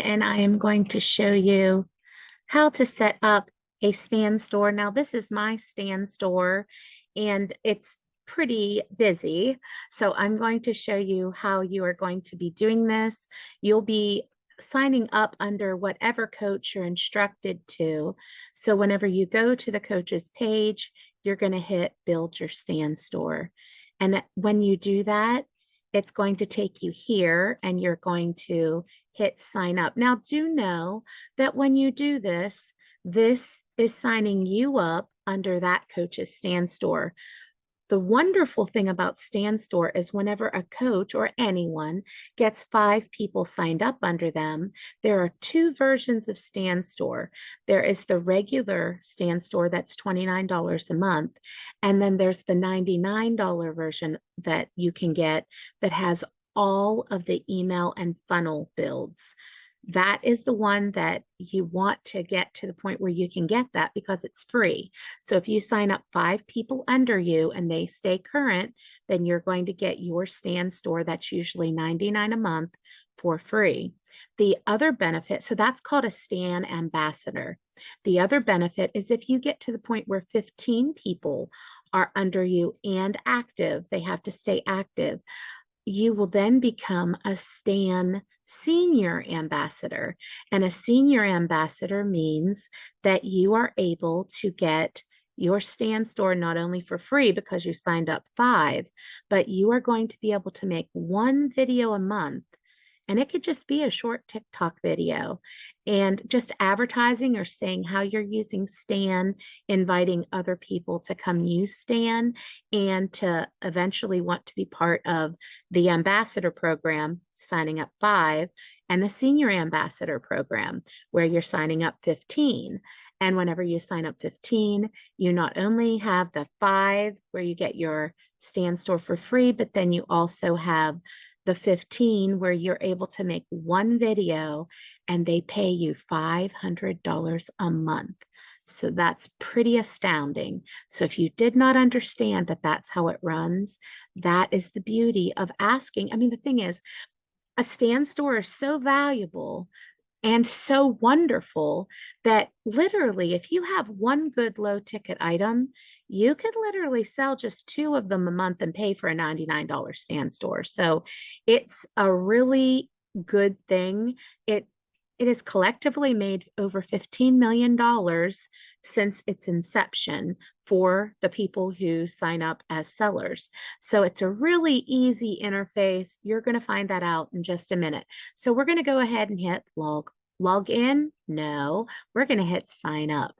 And I am going to show you how to set up a stand store. Now, this is my stand store and it's pretty busy. So I'm going to show you how you are going to be doing this. You'll be signing up under whatever coach you're instructed to. So whenever you go to the coach's page, you're going to hit build your stand store. And when you do that, it's going to take you here and you're going to hit sign up. Now, do know that when you do this, this is signing you up under that coach's stand store. The wonderful thing about stand store is whenever a coach or anyone gets 5 people signed up under them, there are 2 versions of stand store. There is the regular stand store that's $29 a month, and then there's the $99 version that you can get that has all of the email and funnel builds. That is the one that you want to get to the point where you can get that because it's free. So if you sign up 5 people under you and they stay current, then you're going to get your stand store that's usually $99 a month for free. The other benefit, so that's called a stand ambassador. The other benefit is if you get to the point where 15 people are under you and active, they have to stay active, you will then become a STAN senior ambassador. And a senior ambassador means that you are able to get your STAN store not only for free because you signed up 5, but you are going to be able to make 1 video a month. And it could just be a short TikTok video and just advertising or saying how you're using Stan, inviting other people to come use Stan and to eventually want to be part of the ambassador program, signing up 5, and the senior ambassador program, where you're signing up 15. And whenever you sign up 15, you not only have the 5 where you get your Stan store for free, but then you also have the 15 where you're able to make 1 video and they pay you $500 a month. So that's pretty astounding. So if you did not understand that that's how it runs, that is the beauty of asking. I mean, the thing is, a stand store is so valuable and so wonderful that literally, if you have one good low ticket item, you could literally sell just 2 of them a month and pay for a $99 stand store. So it's a really good thing. It has collectively made over $15 million since its inception for the people who sign up as sellers. So it's a really easy interface. You're going to find that out in just a minute. So we're going to go ahead and hit log in. No, we're going to hit sign up.